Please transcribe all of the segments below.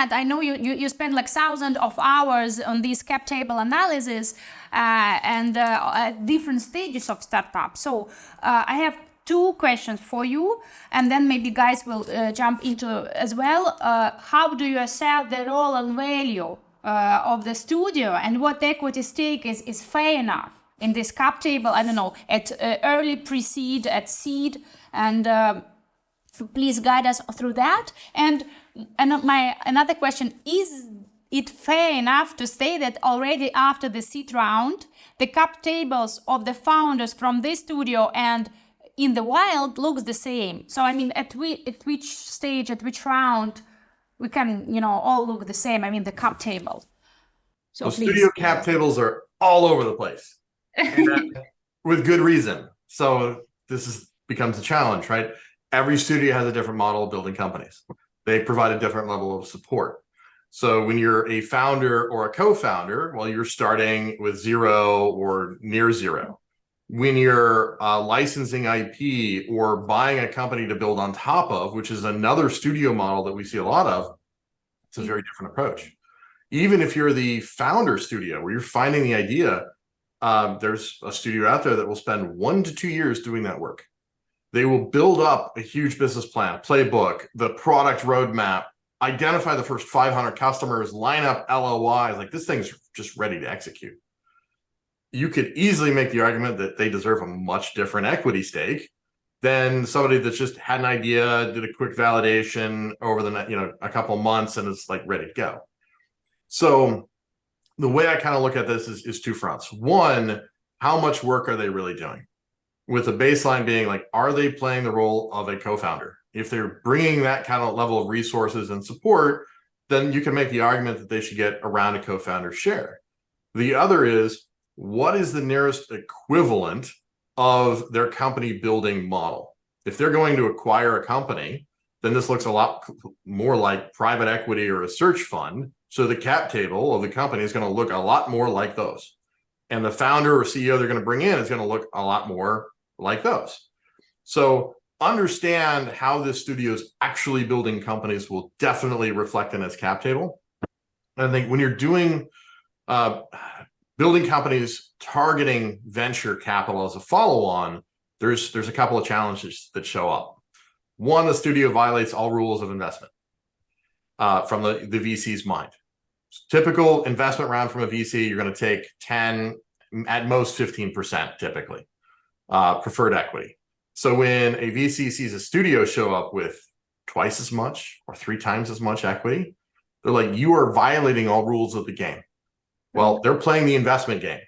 that, I know you spend like thousands of hours on this cap table analysis and at different stages of startup. So I have two questions for you, and then maybe guys will jump into as well. How do you assess the role and value of the studio, and what equity stake is fair enough in this cap table? I don't know, at early pre-seed, at seed, and please guide us through that. And my another question, is it fair enough to say that already after the seed round, the cap tables of the founders from this studio and in the wild looks the same? So I mean, at which stage, at which round, we can, you know, all look the same? I mean, the cap table. So studio cap tables are all over the place, with good reason. So this becomes a challenge, right? Every studio has a different model of building companies. They provide a different level of support. So when you're a founder or a co-founder, well, you're starting with zero or near zero. When you're licensing IP or buying a company to build on top of, which is another studio model that we see a lot of, it's a very different approach. Even if you're the founder studio where you're finding the idea, there's a studio out there that will spend 1 to 2 years doing that work. They will build up a huge business plan, playbook, the product roadmap, identify the first 500 customers, line up LOIs, like this thing's just ready to execute. You could easily make the argument that they deserve a much different equity stake than somebody that's just had an idea, did a quick validation over the a couple months and is like ready to go. So the way I kind of look at this is two fronts. One, how much work are they really doing? With the baseline being like, are they playing the role of a co-founder? If they're bringing that kind of level of resources and support, then you can make the argument that they should get around a co-founder share. The other is, what is the nearest equivalent of their company building model? If they're going to acquire a company, then this looks a lot more like private equity or a search fund. So the cap table of the company is going to look a lot more like those. And the founder or CEO they're going to bring in is going to look a lot more like those. So understand how this studio is actually building companies will definitely reflect in its cap table. And I think when you're doing building companies targeting venture capital as a follow-on, there's a couple of challenges that show up. One, the studio violates all rules of investment from the VC's mind. Typical investment round from a VC, you're going to take 10, at most 15% typically, preferred equity. So when a VC sees a studio show up with twice as much or 3 times as much equity, they're like, you are violating all rules of the game. Well, they're playing the investment game.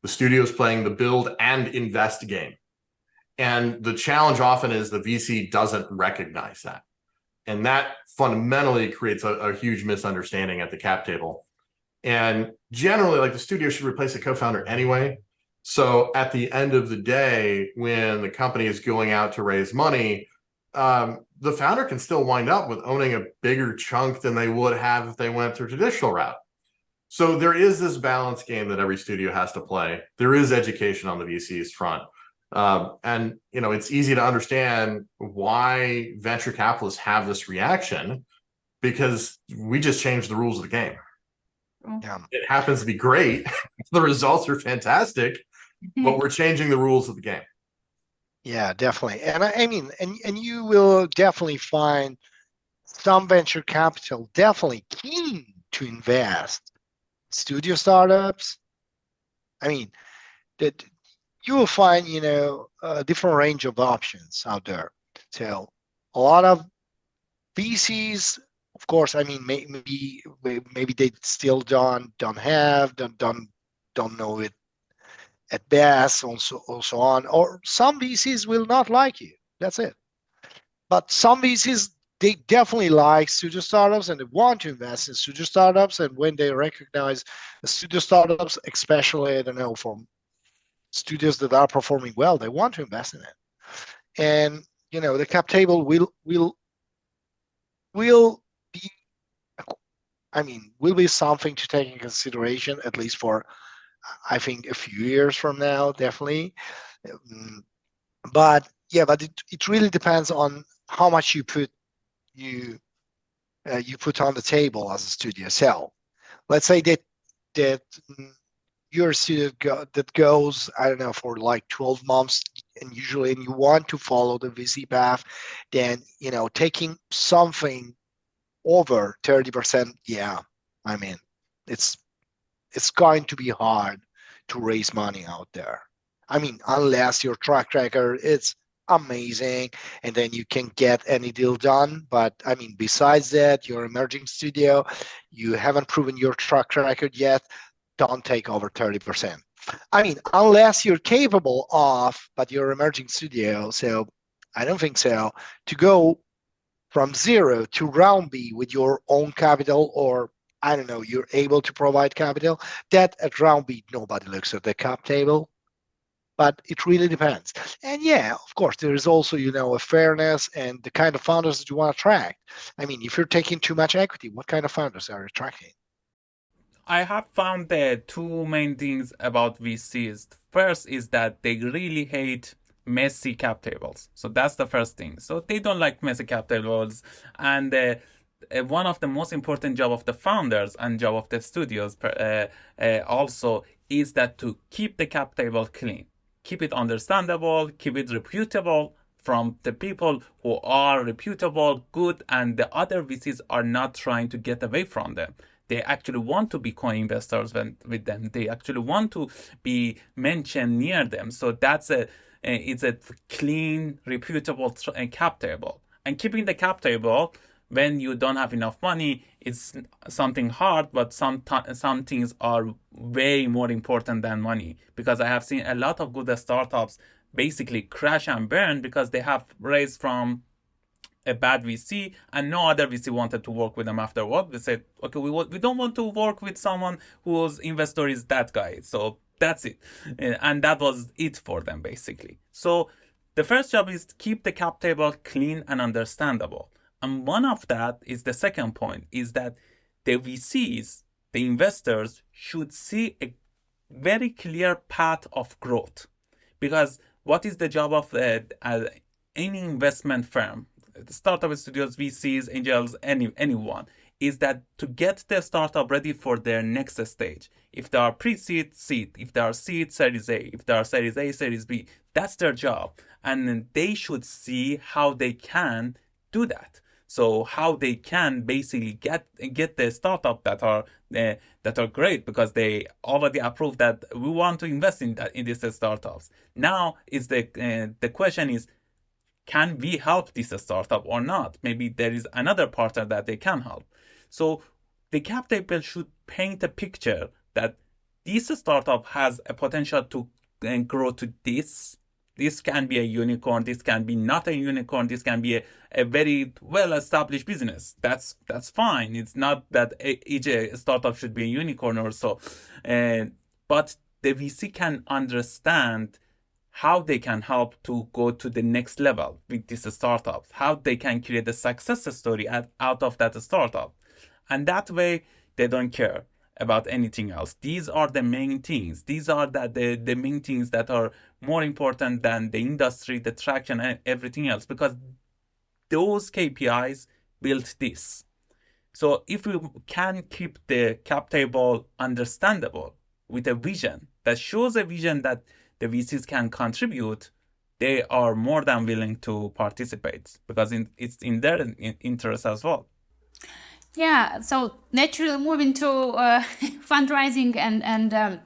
The studio's playing the build and invest game. And the challenge often is the VC doesn't recognize that. And that fundamentally creates a huge misunderstanding at the cap table. And generally, like, the studio should replace a co-founder anyway. So at the end of the day, when the company is going out to raise money, the founder can still wind up with owning a bigger chunk than they would have if they went through a traditional route. So there is this balance game that every studio has to play. There is education on the VC's front. And, you know, it's easy to understand why venture capitalists have this reaction, because we just changed the rules of the game. Yeah. It happens to be great. The results are fantastic, but we're changing the rules of the game. Yeah, definitely. And I mean, and you will definitely find some venture capital definitely keen to invest studio startups. I mean, that you will find, you know, a different range of options out there. So a lot of VCs, of course, I mean, maybe they still don't know it at best, also on, or some VCs will not like you. That's it. But some VCs, they definitely like studio startups and they want to invest in studio startups. And when they recognize the studio startups, especially, I don't know, from studios that are performing well, they want to invest in it. And, you know, the cap table will be something to take in consideration, at least for, I think, a few years from now, definitely. But yeah, but it really depends on how much you you put on the table as a studio. So let's say that your studio that goes, I don't know, for like 12 months, and usually, and you want to follow the VC path, then taking something over 30%, yeah, I mean, it's going to be hard to raise money out there. I mean, unless your track record is amazing and then you can get any deal done. But I mean, besides that, your emerging studio, you haven't proven your track record yet, don't take over 30%. I mean, unless you're capable of, but you're emerging studio, so I don't think so, to go from zero to round B with your own capital, or I don't know, you're able to provide capital, that at round B, nobody looks at the cap table. But it really depends. And yeah, of course, there is also, a fairness and the kind of founders that you want to attract. I mean, if you're taking too much equity, what kind of founders are you attracting? I have found the two main things about VCs. First is that they really hate messy cap tables. So that's the first thing. So they don't like messy cap tables. And one of the most important job of the founders and job of the studios also is that to keep the cap table clean. Keep it understandable, keep it reputable from the people who are reputable, good, and the other VCs are not trying to get away from them. They actually want to be co-investors with them. They actually want to be mentioned near them. So that's it's a clean, reputable cap table. And keeping the cap table when you don't have enough money, it's something hard, but some things are way more important than money. Because I have seen a lot of good startups basically crash and burn because they have raised from a bad VC and no other VC wanted to work with them afterward. They said, okay, we don't want to work with someone whose investor is that guy. So that's it. And that was it for them, basically. So the first job is to keep the cap table clean and understandable. And one of that is the second point, is that the VCs, the investors, should see a very clear path of growth. Because what is the job of any investment firm, startup studios, VCs, angels, anyone, is that to get the startup ready for their next stage. If they are pre-seed, seed. If they are seed, Series A. If they are Series A, Series B. That's their job. And they should see how they can do that. So how they can basically get the startup that are great because they already approved that we want to invest in these startups. Now is the question is, can we help this startup or not? Maybe there is another partner that they can help. So the cap table should paint a picture that this startup has a potential to grow to this. This can be a unicorn. This can be not a unicorn. This can be a very well-established business. That's fine. It's not that each startup should be a unicorn or so. But the VC can understand how they can help to go to the next level with this startup, how they can create a success story out of that startup. And that way, they don't care about anything else. These are the main things. These are the main things that are more important than the industry, the traction, and everything else, because those KPIs built this. So if we can keep the cap table understandable with a vision that shows a vision that the VCs can contribute, they are more than willing to participate because it's in their interest as well. Yeah, so naturally moving to fundraising and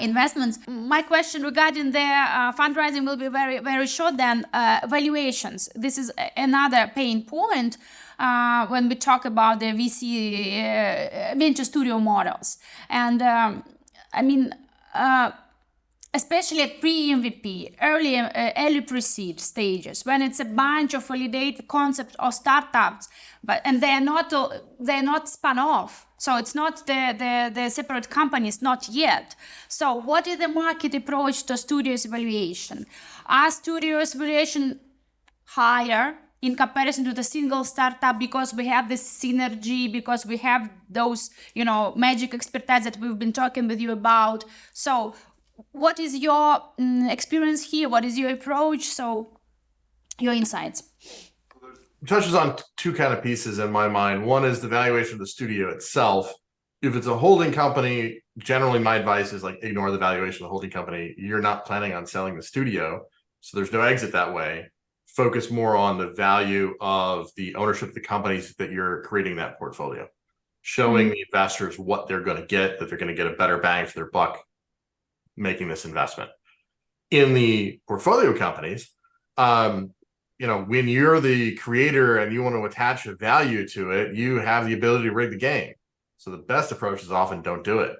investments. My question regarding their fundraising will be very, very short then. Valuations. This is another pain point when we talk about the VC venture studio models. And especially at pre-MVP, early pre-seed stages, when it's a bunch of validated concepts or startups, and they're not spun off. So it's not the separate companies, not yet. So what is the market approach to studios evaluation? Are studios evaluation higher in comparison to the single startup because we have this synergy, because we have those, magic expertise that we've been talking with you about? So what is your experience here? What is your approach? So your insights. touches on two kind of pieces in my mind. One is the valuation of the studio itself. If it's a holding company, generally my advice is like ignore the valuation of the holding company. You're not planning on selling the studio, so there's no exit that way. Focus more on the value of the ownership of the companies that you're creating that portfolio, showing the investors what they're going to get, that they're going to get a better bang for their buck making this investment. In the portfolio companies, when you're the creator and you want to attach a value to it, you have the ability to rig the game. So the best approach is often don't do it.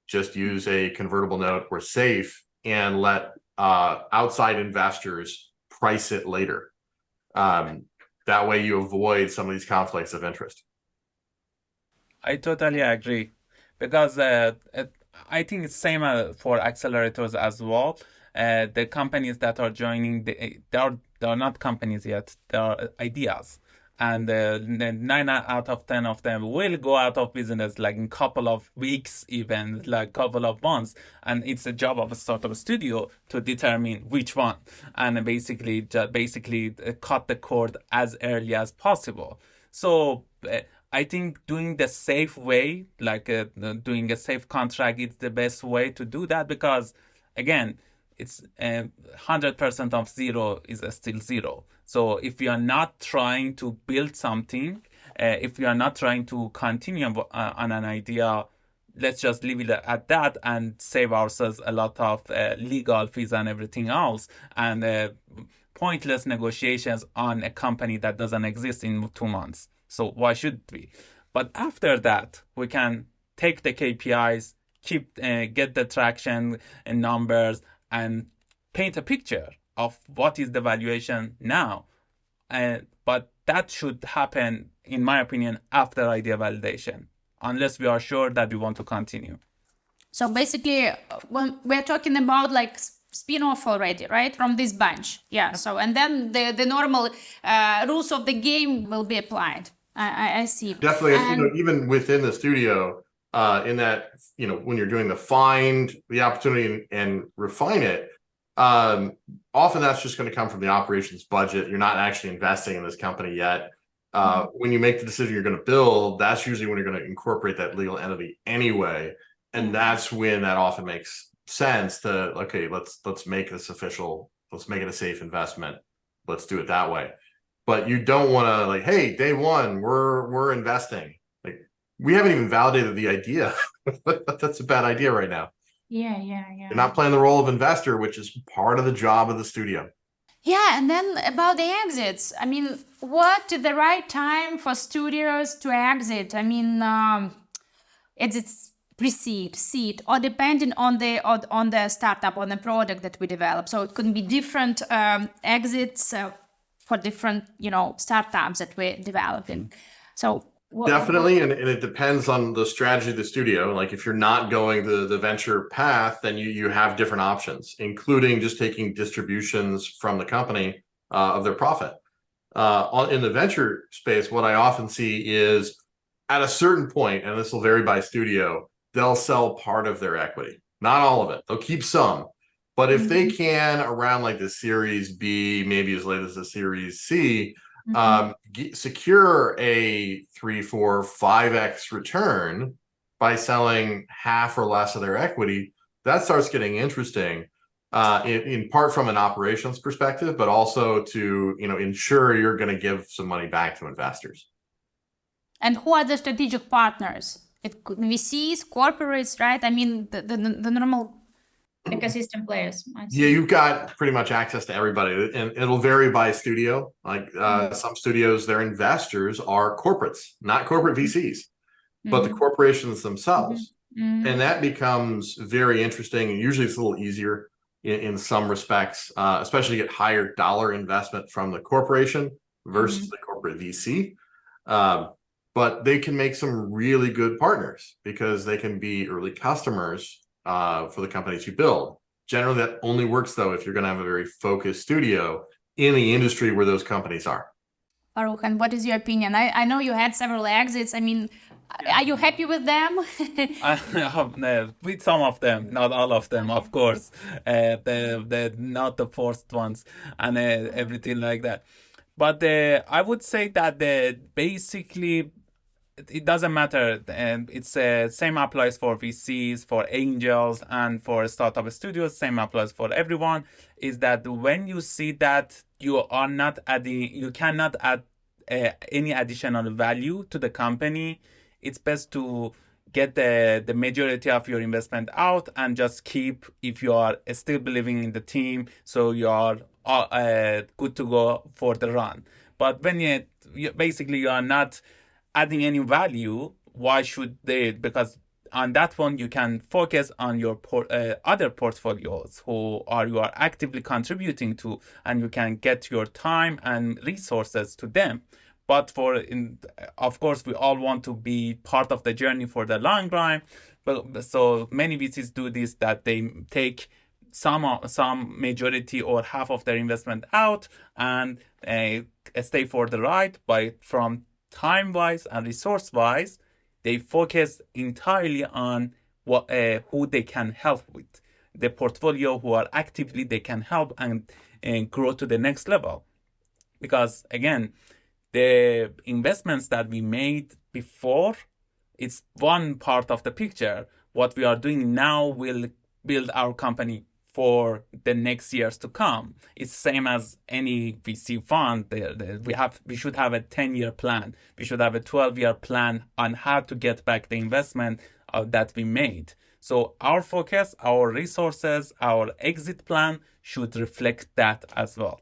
Just use a convertible note or safe and let outside investors price it later. That way you avoid some of these conflicts of interest. I totally agree, because I think it's same for accelerators as well. The companies that are joining, they're not companies yet, they're ideas. And 9 out of 10 of them will go out of business like in a couple of weeks, even like couple of months. And it's a job of a startup studio to determine which one, and basically cut the cord as early as possible. So I think doing the safe way, like doing a safe contract, is the best way to do that, because again, it's 100% of zero is still zero. So if you are not trying to build something, if you are not trying to continue on an idea, let's just leave it at that and save ourselves a lot of legal fees and everything else, and pointless negotiations on a company that doesn't exist in 2 months. So why should we? But after that, we can take the KPIs, get the traction and numbers, and paint a picture of what is the valuation now. But that should happen, in my opinion, after idea validation, unless we are sure that we want to continue. So basically, when we're talking about like spin-off already, right, from this bunch. Yeah. So, and then the normal rules of the game will be applied. I see. Definitely. And even within the studio, in that, when you're doing find the opportunity and refine it, often that's just going to come from the operations budget. You're not actually investing in this company yet. When you make the decision you're going to build, that's usually when you're going to incorporate that legal entity anyway. And that's when that often makes sense to, okay, let's make this official. Let's make it a safe investment. Let's do it that way. But you don't want to like, hey, day one, we're investing. Like, we haven't even validated the idea. That's a bad idea right now. Yeah. You're not playing the role of investor, which is part of the job of the studio. Yeah, and then about the exits. I mean, what is the right time for studios to exit? I mean, exits pre-seed, seed, or depending on the startup, on the product that we develop. So it could be different exits for different, startups that we're developing. So definitely, and it depends on the strategy of the studio. Like if you're not going the venture path, then you have different options, including just taking distributions from the company of their profit. In the venture space, what I often see is at a certain point, and this will vary by studio, they'll sell part of their equity, not all of it. They'll keep some. But if they can, around like the Series B, maybe as late as the Series C, secure a 3, 4, 5x return by selling half or less of their equity, that starts getting interesting, in part from an operations perspective, but also to ensure you're going to give some money back to investors. And who are the strategic partners? It could be VCs, corporates, right? I mean, the normal ecosystem players. Yeah, you've got pretty much access to everybody, and it'll vary by studio. Like some studios, their investors are corporates, not corporate VCs, but the corporations themselves. And that becomes very interesting, and usually it's a little easier in some respects, especially to get higher dollar investment from the corporation versus the corporate VC. But they can make some really good partners because they can be early customers for the companies you build. Generally, that only works, though, if you're going to have a very focused studio in the industry where those companies are. Faruk, and what is your opinion? I know you had several exits. I mean, are you happy with them? With some of them, not all of them, of course. They're not the first ones and everything like that. But I would say that basically it doesn't matter, and it's same applies for VCs, for angels, and for startup studios. Same applies for everyone. Is that when you see that you are not adding, you cannot add any additional value to the company, it's best to get the majority of your investment out and just keep, if you are still believing in the team, so you are good to go for the run. But when you basically you are not adding any value, why should they? Because on that one you can focus on your other portfolios who you are actively contributing to, and you can get your time and resources to them. But of course, we all want to be part of the journey for the long run. But so many VCs do this, that they take some majority or half of their investment out and stay for the ride. From time-wise and resource-wise, they focus entirely on who they can help with, the portfolio who are actively they can help and grow to the next level. Because again, the investments that we made before, it's one part of the picture. What we are doing now will build our company for the next years to come. It's same as any VC fund. We should have a 10-year plan. We should have a 12-year plan on how to get back the investment that we made. So our focus, our resources, our exit plan should reflect that as well.